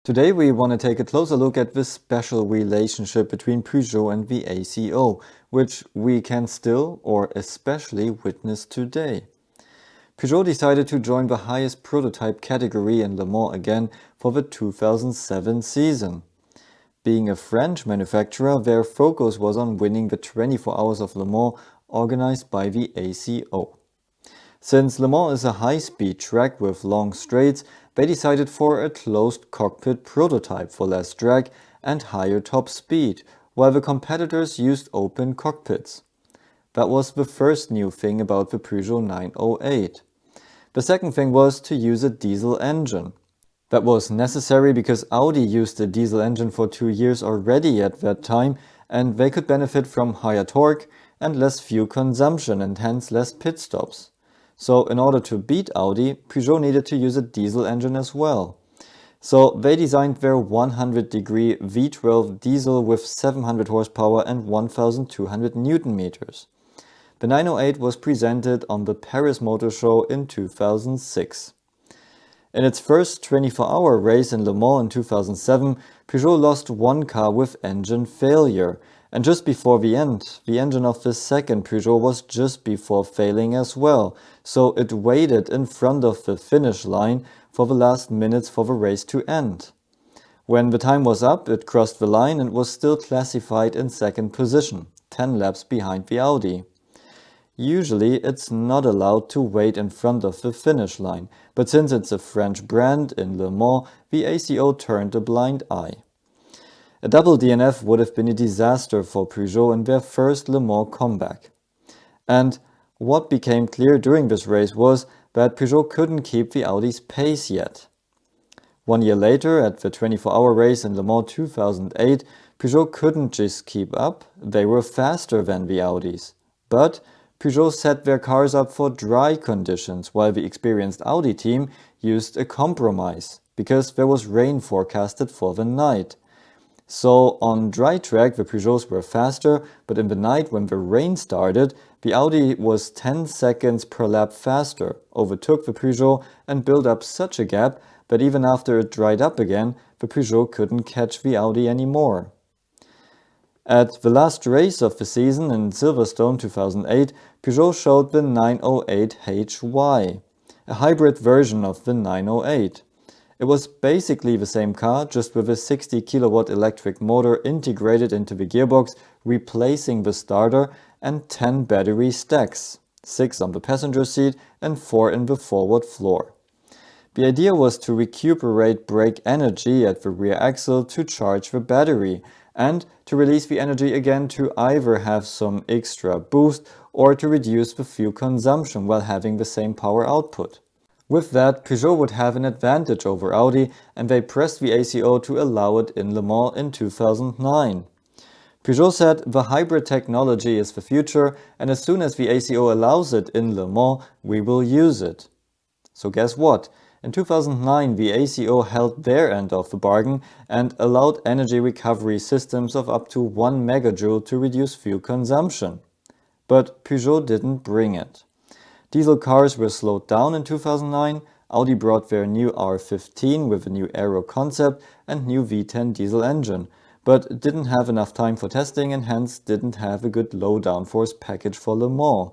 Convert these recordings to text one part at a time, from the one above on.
Today we want to take a closer look at the special relationship between Peugeot and the ACO, which we can still or especially witness today. Peugeot decided to join the highest prototype category in Le Mans again for the 2007 season. Being a French manufacturer, their focus was on winning the 24 Hours of Le Mans organized by the ACO. Since Le Mans is a high-speed track with long straights, they decided for a closed cockpit prototype for less drag and higher top speed, while the competitors used open cockpits. That was the first new thing about the Peugeot 908. The second thing was to use a diesel engine. That was necessary because Audi used a diesel engine for 2 years already at that time, and they could benefit from higher torque and less fuel consumption and hence less pit stops. So in order to beat Audi, Peugeot needed to use a diesel engine as well. So they designed their 100-degree V12 diesel with 700 horsepower and 1,200 Newton meters. The 908 was presented on the Paris Motor Show in 2006. In its first 24-hour race in Le Mans in 2007, Peugeot lost one car with engine failure. And just before the end, the engine of the second Peugeot was just before failing as well, so it waited in front of the finish line for the last minutes for the race to end. When the time was up, it crossed the line and was still classified in second position, 10 laps behind the Audi. Usually it's not allowed to wait in front of the finish line, but since it's a French brand in Le Mans, the ACO turned a blind eye. A double DNF would have been a disaster for Peugeot in their first Le Mans comeback. And what became clear during this race was that Peugeot couldn't keep the Audi's pace yet. 1 year later, at the 24-hour race in Le Mans 2008, Peugeot couldn't just keep up, they were faster than the Audis. But Peugeot set their cars up for dry conditions, while the experienced Audi team used a compromise, because there was rain forecasted for the night. So on dry track the Peugeots were faster, but in the night when the rain started, the Audi was 10 seconds per lap faster, overtook the Peugeot and built up such a gap that even after it dried up again, the Peugeot couldn't catch the Audi anymore. At the last race of the season in Silverstone 2008, Peugeot showed the 908HY, a hybrid version of the 908. It was basically the same car, just with a 60 kilowatt electric motor integrated into the gearbox, replacing the starter, and 10 battery stacks, 6 on the passenger seat and 4 in the forward floor. The idea was to recuperate brake energy at the rear axle to charge the battery, and to release the energy again to either have some extra boost or to reduce the fuel consumption while having the same power output. With that, Peugeot would have an advantage over Audi, and they pressed the ACO to allow it in Le Mans in 2009. Peugeot said the hybrid technology is the future, and as soon as the ACO allows it in Le Mans, we will use it. So guess what? In 2009, the ACO held their end of the bargain and allowed energy recovery systems of up to 1 megajoule to reduce fuel consumption. But Peugeot didn't bring it. Diesel cars were slowed down in 2009, Audi brought their new R15 with a new aero concept and new V10 diesel engine, but didn't have enough time for testing and hence didn't have a good low downforce package for Le Mans.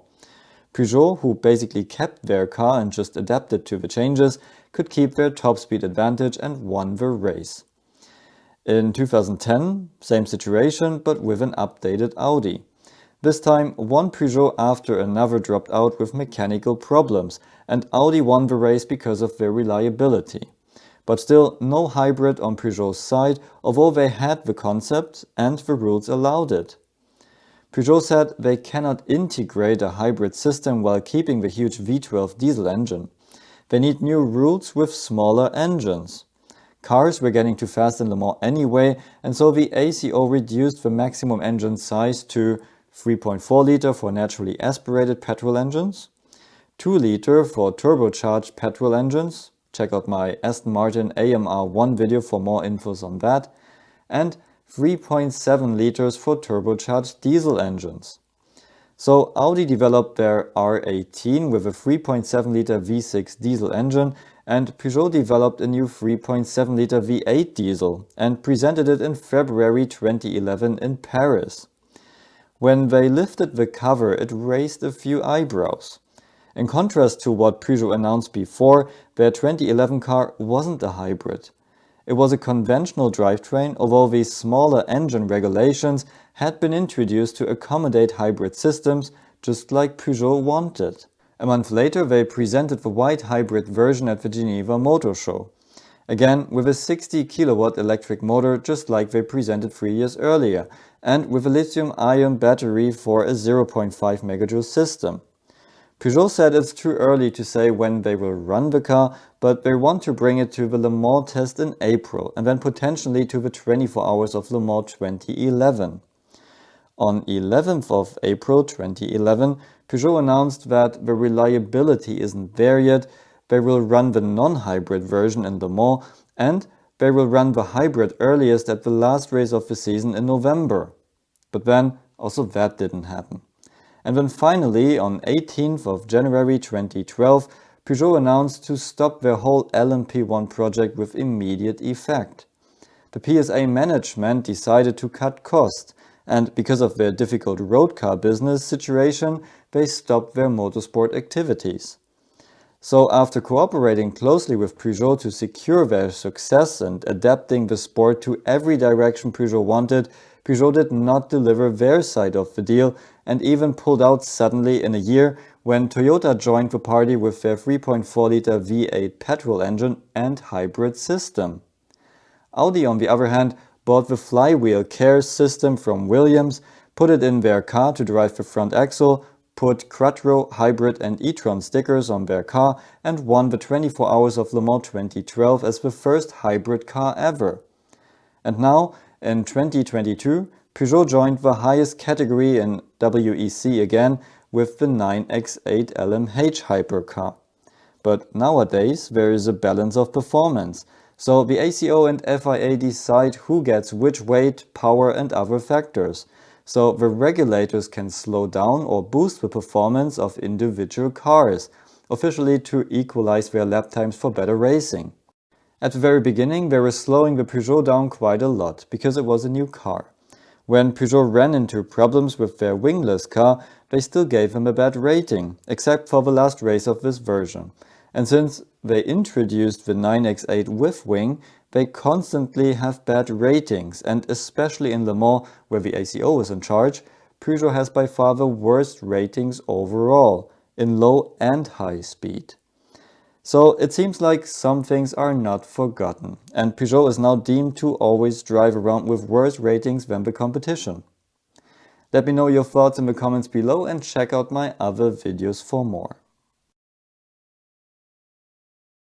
Peugeot, who basically kept their car and just adapted to the changes, could keep their top speed advantage and won the race. In 2010, same situation but with an updated Audi. This time, one Peugeot after another dropped out with mechanical problems, and Audi won the race because of their reliability. But still, no hybrid on Peugeot's side, although they had the concept and the rules allowed it. Peugeot said they cannot integrate a hybrid system while keeping the huge V12 diesel engine. They need new rules with smaller engines. Cars were getting too fast in Le Mans anyway, and so the ACO reduced the maximum engine size to 3.4 liter for naturally aspirated petrol engines, 2 liter for turbocharged petrol engines, check out my Aston Martin AMR-One video for more infos on that, and 3.7 liters for turbocharged diesel engines. So Audi developed their R18 with a 3.7 liter V6 diesel engine and Peugeot developed a new 3.7-liter V8 diesel and presented it in February 2011 in Paris. When they lifted the cover, it raised a few eyebrows. In contrast to what Peugeot announced before, their 2011 car wasn't a hybrid. It was a conventional drivetrain, although these smaller engine regulations had been introduced to accommodate hybrid systems, just like Peugeot wanted. A month later, they presented the white hybrid version at the Geneva Motor Show. Again, with a 60 kilowatt electric motor, just like they presented 3 years earlier, and with a lithium-ion battery for a 0.5 megajoule system. Peugeot said it's too early to say when they will run the car, but they want to bring it to the Le Mans test in April and then potentially to the 24 Hours of Le Mans 2011. On 11th of April 2011, Peugeot announced that the reliability isn't there yet. They will run the non-hybrid version in Le Mans and they will run the hybrid earliest at the last race of the season in November. But then also that didn't happen. And then finally, on 18th of January 2012, Peugeot announced to stop their whole LMP1 project with immediate effect. The PSA management decided to cut costs, and because of their difficult road car business situation, they stopped their motorsport activities. So after cooperating closely with Peugeot to secure their success and adapting the sport to every direction Peugeot wanted, Peugeot did not deliver their side of the deal and even pulled out suddenly in a year when Toyota joined the party with their 3.4-liter V8 petrol engine and hybrid system. Audi, on the other hand, bought the flywheel care system from Williams, put it in their car to drive the front axle, put Quattro, Hybrid and e-tron stickers on their car and won the 24 Hours of Le Mans 2012 as the first hybrid car ever. And now, in 2022, Peugeot joined the highest category in WEC again with the 9X8 LMH hypercar. But nowadays there is a balance of performance, so the ACO and FIA decide who gets which weight, power and other factors. So the regulators can slow down or boost the performance of individual cars, officially to equalize their lap times for better racing. At the very beginning they were slowing the Peugeot down quite a lot, because it was a new car. When Peugeot ran into problems with their wingless car, they still gave them a bad rating, except for the last race of this version. And since they introduced the 9X8 with wing, they constantly have bad ratings, and especially in Le Mans, where the ACO is in charge, Peugeot has by far the worst ratings overall, in low and high speed. So it seems like some things are not forgotten, and Peugeot is now deemed to always drive around with worse ratings than the competition. Let me know your thoughts in the comments below and check out my other videos for more.